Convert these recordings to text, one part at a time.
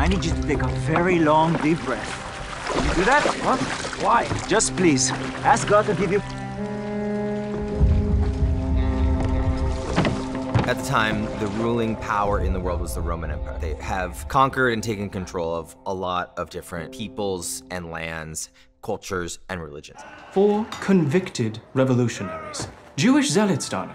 I need you to take a very long, deep breath. Can you do that? What? Why? Just please, ask God to give you... At the time, the ruling power in the world was the Roman Empire. They have conquered and taken control of a lot of different peoples and lands, cultures, and religions. 4 convicted revolutionaries. Jewish zealots, darling.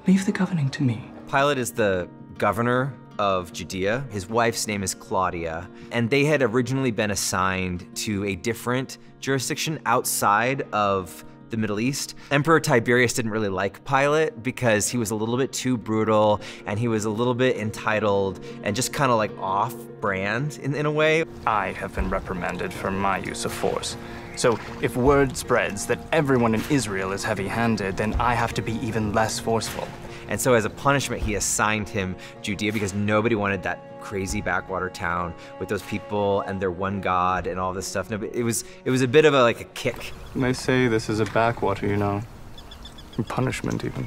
Leave the governing to me. Pilate is the governor of Judea. His wife's name is Claudia, and they had originally been assigned to a different jurisdiction outside of the Middle East. Emperor Tiberius didn't really like Pilate because he was a little bit too brutal and he was a little bit entitled and just kind of like off-brand in a way. I have been reprimanded for my use of force. So if word spreads that everyone in Israel is heavy-handed, then I have to be even less forceful. And so as a punishment, he assigned him Judea because nobody wanted that crazy backwater town with those people and their one god and all this stuff. No, but it was a bit of a kick. They say this is a backwater, you know. Punishment, even.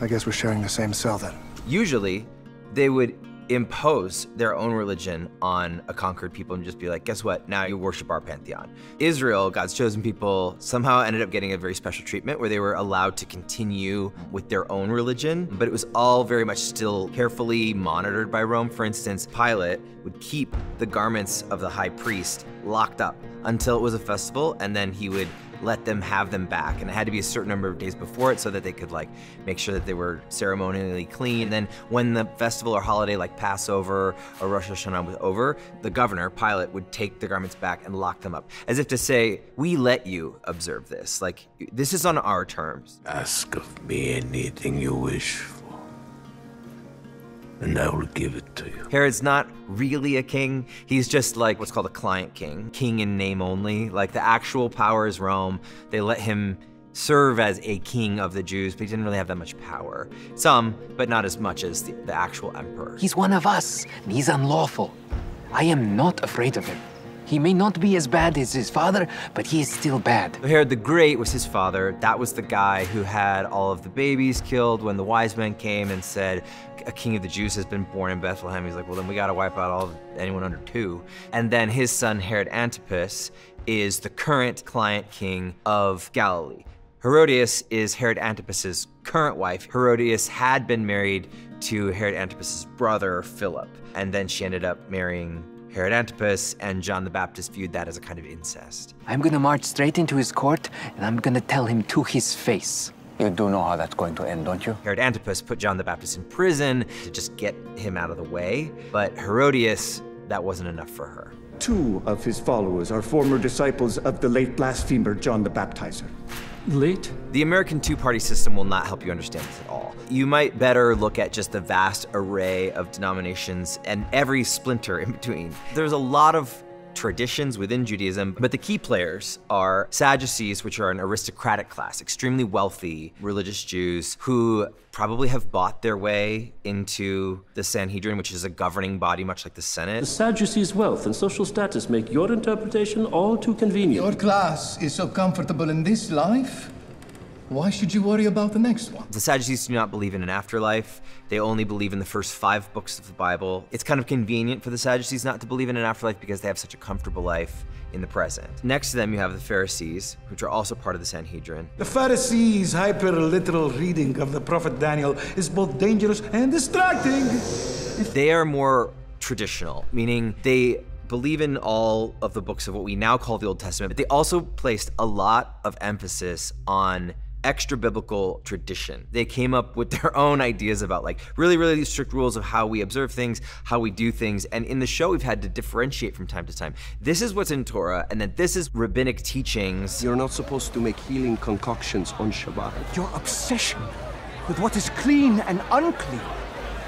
I guess we're sharing the same cell, then. Usually, they would impose their own religion on a conquered people and just be like, guess what? Now you worship our pantheon. Israel, God's chosen people, somehow ended up getting a very special treatment where they were allowed to continue with their own religion, but it was all very much still carefully monitored by Rome. For instance, Pilate would keep the garments of the high priest locked up until it was a festival, and then he would let them have them back. And it had to be a certain number of days before it so that they could make sure that they were ceremonially clean. And then when the festival or holiday like Passover or Rosh Hashanah was over, the governor, Pilate, would take the garments back and lock them up, as if to say, we let you observe this. This is on our terms. Ask of me anything you wish for, and I will give it to you. Herod's not really a king. He's just what's called a client king. King in name only. The actual power is Rome. They let him serve as a king of the Jews, but he didn't really have that much power. Some, but not as much as the actual emperor. He's one of us, and he's unlawful. I am not afraid of him. He may not be as bad as his father, but he is still bad. Herod the Great was his father. That was the guy who had all of the babies killed when the wise men came and said, a king of the Jews has been born in Bethlehem. He's like, well, then we gotta wipe out anyone under 2. And then his son, Herod Antipas, is the current client king of Galilee. Herodias is Herod Antipas's current wife. Herodias had been married to Herod Antipas's brother, Philip, and then she ended up marrying Herod Antipas, and John the Baptist viewed that as a kind of incest. I'm gonna march straight into his court, and I'm gonna tell him to his face. You do know how that's going to end, don't you? Herod Antipas put John the Baptist in prison to just get him out of the way, but Herodias, that wasn't enough for her. 2 of his followers are former disciples of the late blasphemer John the Baptizer. Late? The American two-party system will not help you understand this at all. You might better look at just the vast array of denominations and every splinter in between. There's a lot of traditions within Judaism, but the key players are Sadducees, which are an aristocratic class, extremely wealthy religious Jews who probably have bought their way into the Sanhedrin, which is a governing body much like the Senate. The Sadducees' wealth and social status make your interpretation all too convenient. Your class is so comfortable in this life. Why should you worry about the next one? The Sadducees do not believe in an afterlife. They only believe in the first 5 books of the Bible. It's kind of convenient for the Sadducees not to believe in an afterlife because they have such a comfortable life in the present. Next to them, you have the Pharisees, which are also part of the Sanhedrin. The Pharisees' hyper-literal reading of the prophet Daniel is both dangerous and distracting. They are more traditional, meaning they believe in all of the books of what we now call the Old Testament, but they also placed a lot of emphasis on extra-biblical tradition. They came up with their own ideas about really, really strict rules of how we observe things, how we do things, and in the show we've had to differentiate from time to time. This is what's in Torah, and then this is rabbinic teachings. You're not supposed to make healing concoctions on Shabbat. Your obsession with what is clean and unclean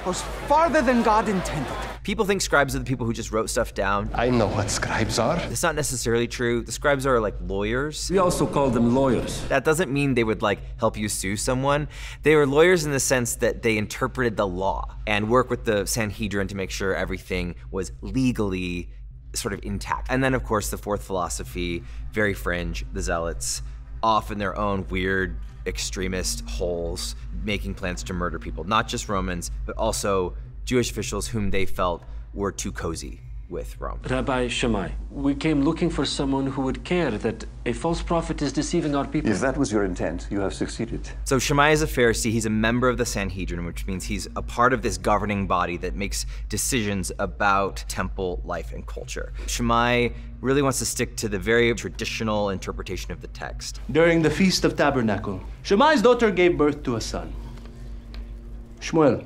goes farther than God intended. People think scribes are the people who just wrote stuff down. I know what scribes are. It's not necessarily true. The scribes are lawyers. We also call them lawyers. That doesn't mean they would help you sue someone. They were lawyers in the sense that they interpreted the law and work with the Sanhedrin to make sure everything was legally sort of intact. And then of course the 4th philosophy, very fringe, the Zealots, off in their own weird extremist holes, making plans to murder people, not just Romans, but also Jewish officials whom they felt were too cozy with Rome. Rabbi Szammai, we came looking for someone who would care that a false prophet is deceiving our people. If that was your intent, you have succeeded. So Szammai is a Pharisee. He's a member of the Sanhedrin, which means he's a part of this governing body that makes decisions about temple life and culture. Szammai really wants to stick to the very traditional interpretation of the text. During the Feast of Tabernacle, Shammai's daughter gave birth to a son, Shmuel.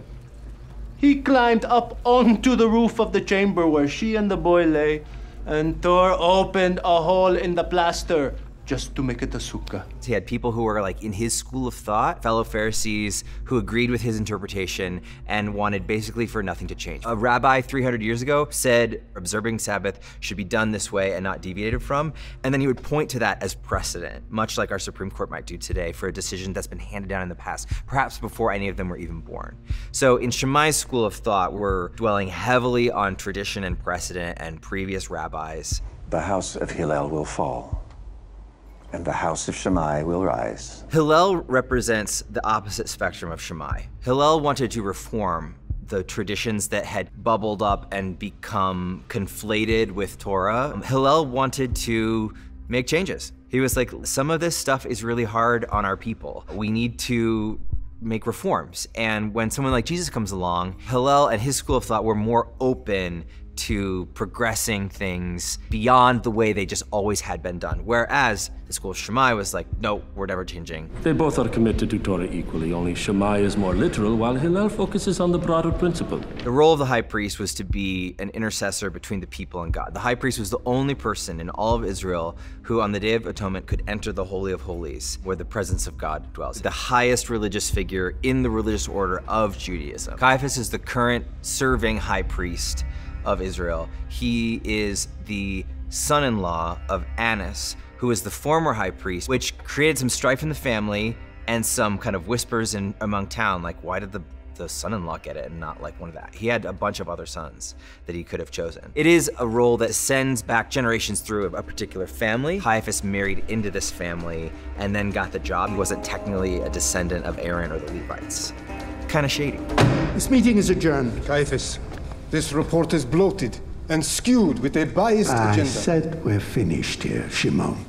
He climbed up onto the roof of the chamber where she and the boy lay and tore open a hole in the plaster just to make it a sukkah. He had people who were like in his school of thought, fellow Pharisees who agreed with his interpretation and wanted basically for nothing to change. A rabbi 300 years ago said observing Sabbath should be done this way and not deviated from, and then he would point to that as precedent, much like our Supreme Court might do today for a decision that's been handed down in the past, perhaps before any of them were even born. So in Shammai's school of thought, we're dwelling heavily on tradition and precedent and previous rabbis. The house of Hillel will fall, and the house of Shammai will rise. Hillel represents the opposite spectrum of Shammai. Hillel wanted to reform the traditions that had bubbled up and become conflated with Torah. Hillel wanted to make changes. He was like, some of this stuff is really hard on our people. We need to make reforms. And when someone like Jesus comes along, Hillel and his school of thought were more open to progressing things beyond the way they just always had been done. Whereas the school of Shammai was like, no, we're never changing. They both are committed to Torah equally, only Shammai is more literal, while Hillel focuses on the broader principle. The role of the high priest was to be an intercessor between the people and God. The high priest was the only person in all of Israel who on the Day of Atonement could enter the Holy of Holies, where the presence of God dwells. The highest religious figure in the religious order of Judaism. Caiaphas is the current serving high priest of Israel. He is the son-in-law of Annas, who is the former high priest, which created some strife in the family and some kind of whispers among town, like, why did the son-in-law get it and not like one of that? He had a bunch of other sons that he could have chosen. It is a role that sends back generations through a particular family. Caiaphas married into this family and then got the job. He wasn't technically a descendant of Aaron or the Levites. Kind of shady. This meeting is adjourned. Caiaphas, this report is bloated and skewed with a biased agenda. I said we're finished here, Shimon.